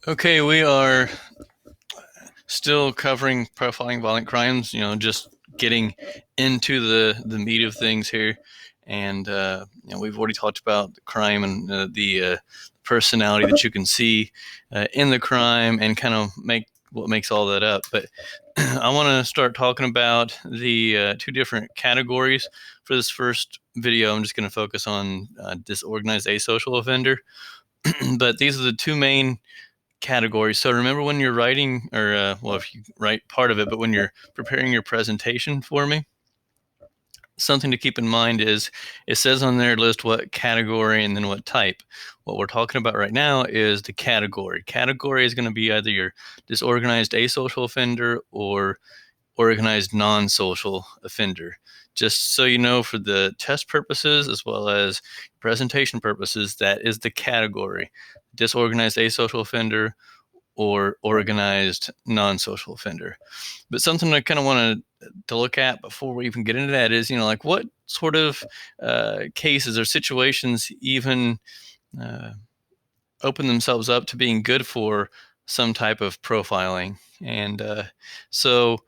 Okay, we are still covering profiling violent crimes, just getting into the meat of things here. And, we've already talked about the crime and the personality that you can see in the crime and kind of make what makes all that up. But I want to start talking about the two different categories for this first video. I'm just going to focus on disorganized asocial offender. But these are the two main categories. So remember when you're writing, or well, if you write part of it, but when you're preparing your presentation for me, something to keep in mind is it says on their list what category and then what type. What we're talking about right now is the category. Category is going to be either your disorganized asocial offender or organized non-social offender. Just so you know, for the test purposes as well as presentation purposes, that is the category. Disorganized asocial offender or organized non-social offender. But something I kind of want to look at before we even get into that is, like what sort of cases or situations even uh, open themselves up to being good for some type of profiling. And so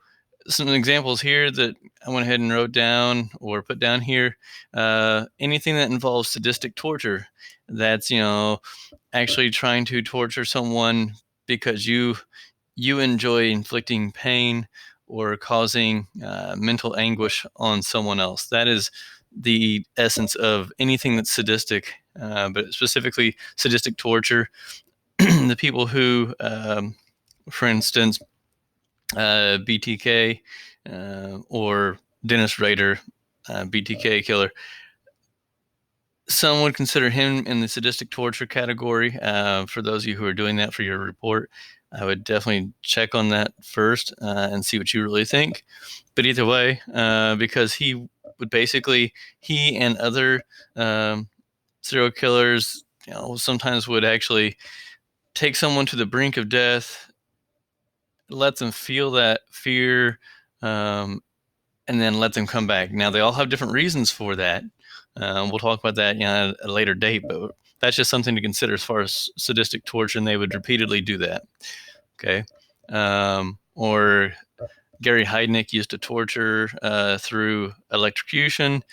some examples here that I went ahead and wrote down or put down here, anything that involves sadistic torture, that's, actually trying to torture someone because you enjoy inflicting pain or causing mental anguish on someone else. That is the essence of anything that's sadistic, but specifically sadistic torture. The people who, for instance, BTK or Dennis Rader, BTK killer, some would consider him in the sadistic torture category. For those of you who are doing that for your report, I would definitely check on that first and see what you really think. But either way, because he would basically, he and other serial killers, sometimes would actually take someone to the brink of death, let them feel that fear, um, and then let them come back. Now, they all have different reasons for that. We'll talk about that at a later date, but that's just something to consider as far as sadistic torture, and they would repeatedly do that. Okay. Or Gary Heidnik used to torture through electrocution,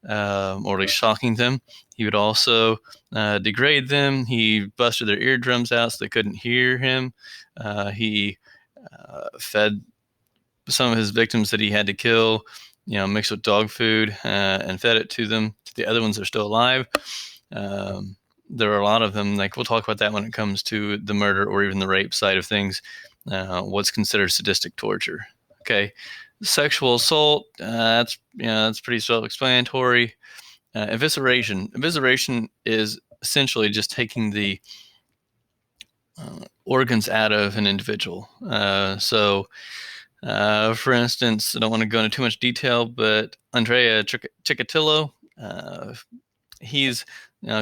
or at least shocking them. He would also degrade them. He busted their eardrums out so they couldn't hear him. He fed some of his victims that he had to kill, mixed with dog food and fed it to them. The other ones are still alive. Um, there are a lot of them. Like, we'll talk about that when it comes to the murder or even the rape side of things. What's considered sadistic torture? Okay, sexual assault. That's pretty self-explanatory. Evisceration. Evisceration is essentially just taking the organs out of an individual. For instance, I don't want to go into too much detail, but Andrea Chikatilo, he's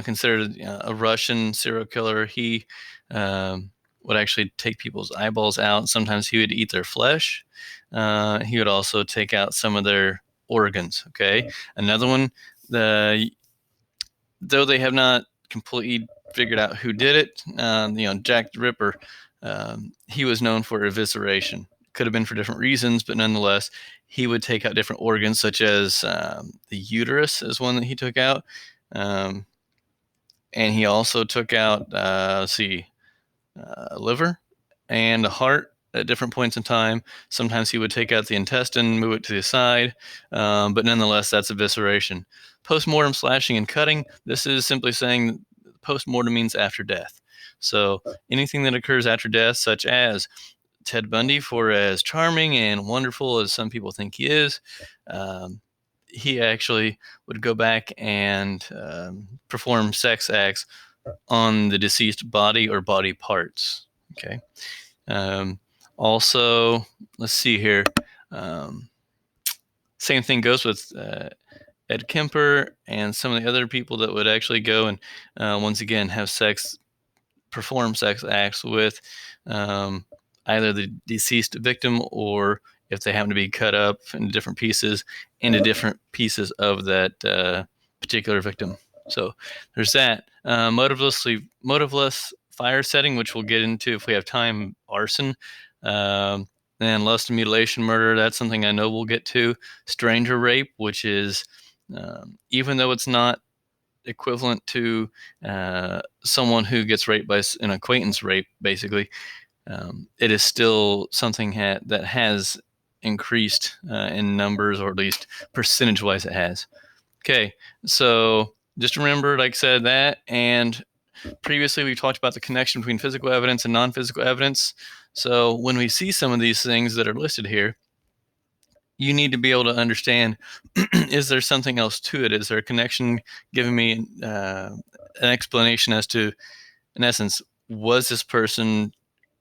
considered a Russian serial killer. He would actually take people's eyeballs out. Sometimes he would eat their flesh. He would also take out some of their organs. Okay, another one. Though they have not completely figured out who did it, Jack the Ripper, he was known for evisceration. Could have been for different reasons, but nonetheless, he would take out different organs, such as the uterus is one that he took out. Um, and he also took out, liver and a heart at different points in time. Sometimes he would take out the intestine, move it to the side, but nonetheless, that's evisceration. Postmortem slashing and cutting. This is simply saying postmortem means after death. So anything that occurs after death, such as Ted Bundy, for as charming and wonderful as some people think he is, he actually would go back and perform sex acts on the deceased body or body parts. Okay. Also, let's see here. Um, Same thing goes with Ed Kemper and some of the other people that would actually go and once again perform sex acts with either the deceased victim, or if they happen to be cut up into different pieces of that particular victim. So there's that. Motiveless fire setting, which we'll get into if we have time, arson. And lust and mutilation murder, that's something I know we'll get to. Stranger rape, which is, even though it's not equivalent to someone who gets raped by an acquaintance rape, basically, it is still something that has increased in numbers, or at least percentage-wise it has. Okay, so just remember, like I said, that, and previously we talked about the connection between physical evidence and non-physical evidence. So when we see some of these things that are listed here, you need to be able to understand, is there something else to it? Is there a connection giving me an explanation as to, in essence, was this person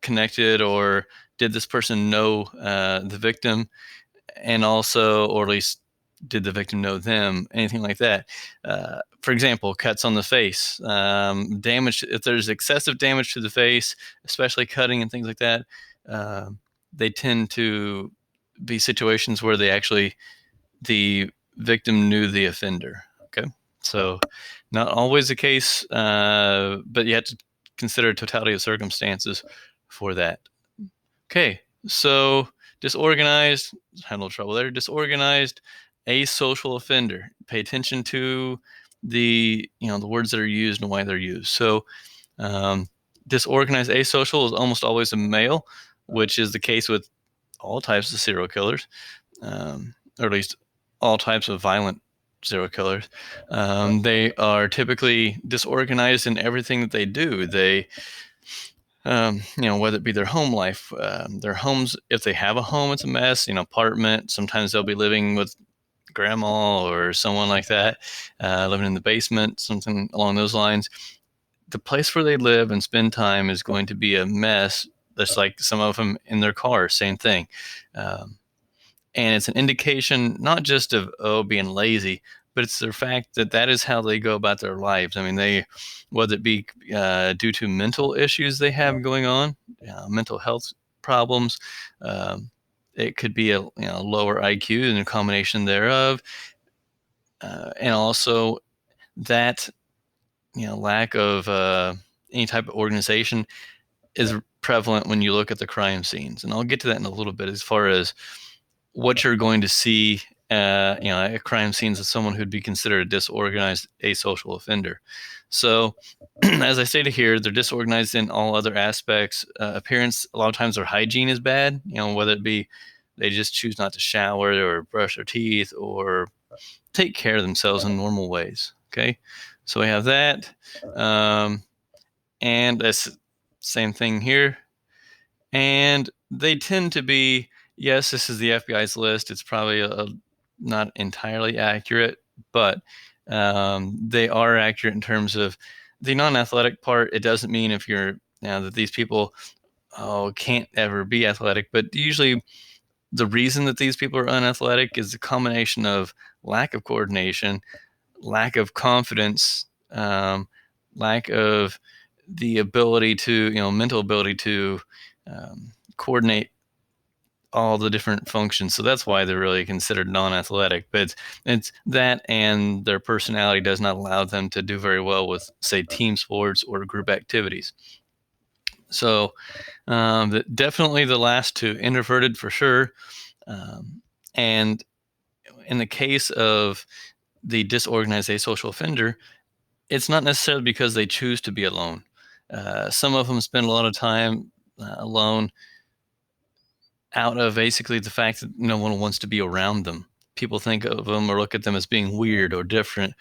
connected, or did this person know the victim? And also, or at least, did the victim know them? Anything like that. For example, cuts on the face, damage. If there's excessive damage to the face, especially cutting and things like that, they tend to be situations where the victim knew the offender. Okay, so not always the case, but you have to consider totality of circumstances for that. Okay, so disorganized, had a little trouble there. Disorganized, asocial offender. Pay attention to the words that are used and why they're used. So, disorganized asocial is almost always a male, which is the case with all types of serial killers, or at least all types of violent serial killers. They are typically disorganized in everything that they do. They whether it be their home life, their homes, if they have a home, it's a mess, apartment. Sometimes they'll be living with grandma or someone like that, living in the basement, something along those lines. The place where they live and spend time is going to be a mess. Just like some of them in their car, same thing. And it's an indication not just of being lazy, but it's the fact that that is how they go about their lives. I mean, whether it be due to mental issues they have going on, mental health problems, it could be a lower IQ and a combination thereof, and also that lack of any type of organization is prevalent when you look at the crime scenes. And I'll get to that in a little bit, as far as what you're going to see, at crime scenes of someone who'd be considered a disorganized asocial offender. So, as I stated here, they're disorganized in all other aspects. Appearance, a lot of times their hygiene is bad, whether it be they just choose not to shower or brush their teeth or take care of themselves in normal ways. Okay, so we have that. And that's same thing here. And they tend to be, yes, this is the FBI's list. It's probably not entirely accurate, but they are accurate in terms of the non-athletic part. It doesn't mean if you're that these people can't ever be athletic, but usually the reason that these people are unathletic is a combination of lack of coordination, lack of confidence, lack of the ability to, mental ability to coordinate all the different functions. So that's why they're really considered non-athletic. But it's that, and their personality does not allow them to do very well with, say, team sports or group activities. So definitely the last two, introverted for sure. And in the case of the disorganized asocial offender, it's not necessarily because they choose to be alone. Some of them spend a lot of time alone out of basically the fact that no one wants to be around them. People think of them or look at them as being weird or different,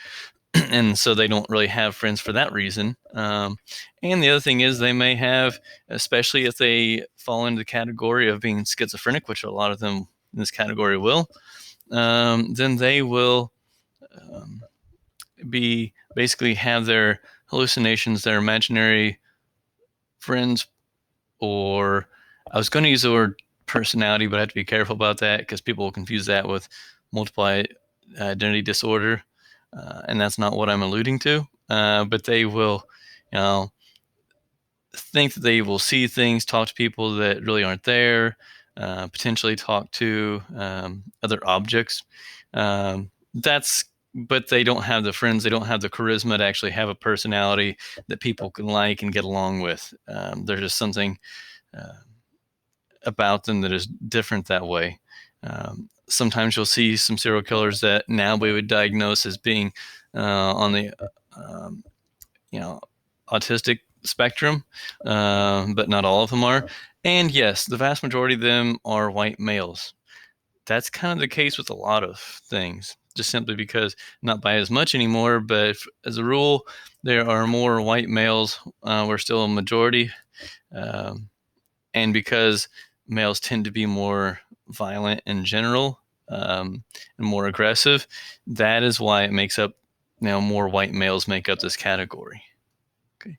and so they don't really have friends for that reason. And the other thing is, they may have, especially if they fall into the category of being schizophrenic, which a lot of them in this category will, then they will be basically have their hallucinations, their imaginary friends, or I was going to use the word personality, but I have to be careful about that because people will confuse that with multiple identity disorder, and that's not what I'm alluding to. But they will, think that they will see things, talk to people that really aren't there, potentially talk to other objects. That's but they don't have the friends, they don't have the charisma to actually have a personality that people can like and get along with. There's just something uh, about them that is different that way. Sometimes you'll see some serial killers that now we would diagnose as being on the um, you know autistic spectrum, but not all of them are. And yes, the vast majority of them are white males. That's kind of the case with a lot of things, just simply because not by as much anymore, but as a rule, there are more white males. We're still a majority. Um, and because males tend to be more violent in general, and more aggressive, that is why it makes up, more white males make up this category. Okay.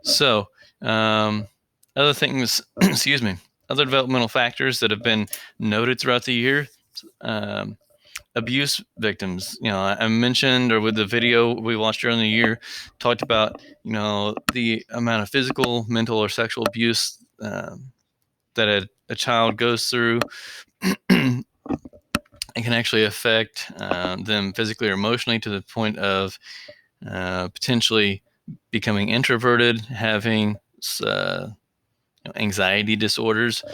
So, other things, excuse me, other developmental factors that have been noted throughout the year. Um, Abuse victims. I mentioned, or with the video we watched earlier in the year, talked about the amount of physical, mental, or sexual abuse that a child goes through. It can actually affect them physically or emotionally to the point of potentially becoming introverted, having anxiety disorders,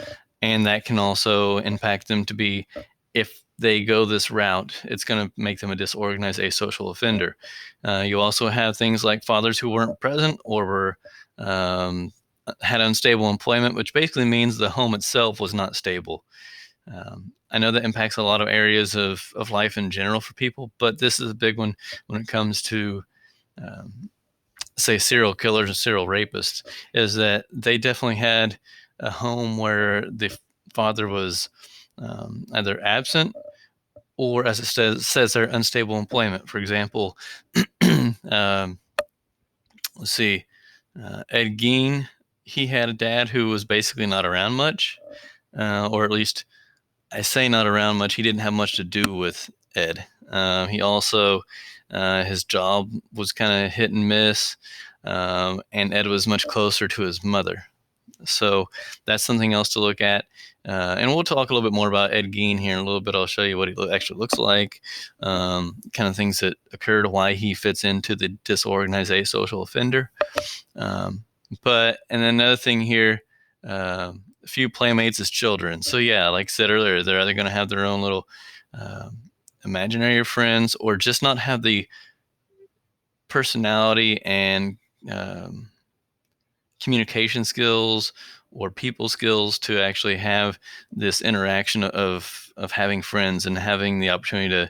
and that can also impact them to be, if they go this route, it's going to make them a disorganized asocial offender. You also have things like fathers who weren't present or were had unstable employment, which basically means the home itself was not stable. I know that impacts a lot of areas of life in general for people, but this is a big one when it comes to um, say serial killers and serial rapists, is that they definitely had a home where the father was either absent or, as it says there, unstable employment. For example, let's see, Ed Gein, he had a dad who was basically not around much, or at least I say not around much. He didn't have much to do with Ed. He also, his job was kind of hit and miss, and Ed was much closer to his mother. So that's something else to look at. And we'll talk a little bit more about Ed Gein here in a little bit. I'll show you what he actually looks like, kind of things that occurred, why he fits into the disorganized asocial offender. And then another thing here, a few playmates as children. So yeah, like I said earlier, they're either going to have their own little imaginary friends, or just not have the personality and um, communication skills or people skills to actually have this interaction of having friends and having the opportunity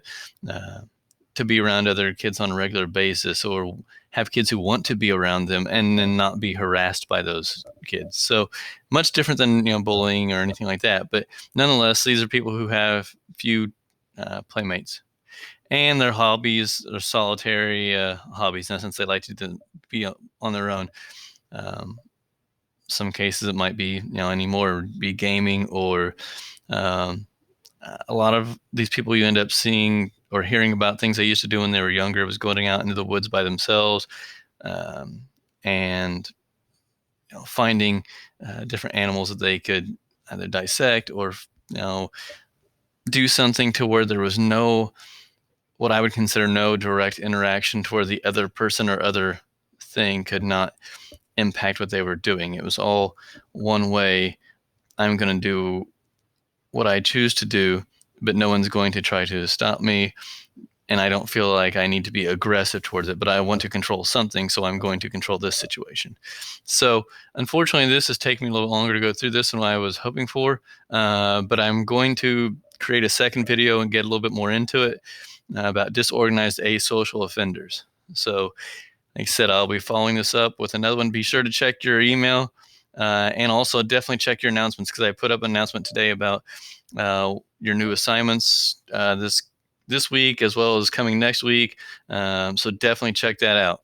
to be around other kids on a regular basis, or have kids who want to be around them and then not be harassed by those kids. So much different than bullying or anything like that. But nonetheless, these are people who have few playmates, and their hobbies are solitary hobbies. In essence, they like to be on their own. Some cases it might be anymore be gaming, or um, a lot of these people you end up seeing or hearing about things they used to do when they were younger was going out into the woods by themselves, and finding different animals that they could either dissect or do something to where there was no, what I would consider, no direct interaction to where the other person or other thing could not impact what they were doing. It was all one way. I'm going to do what I choose to do, but no one's going to try to stop me. And I don't feel like I need to be aggressive towards it, but I want to control something, so I'm going to control this situation. So unfortunately, this has taken me a little longer to go through this than what I was hoping for, but I'm going to create a second video and get a little bit more into it about disorganized asocial offenders. So like I said, I'll be following this up with another one. Be sure to check your email, and also definitely check your announcements, because I put up an announcement today about your new assignments this week, as well as coming next week. So definitely check that out.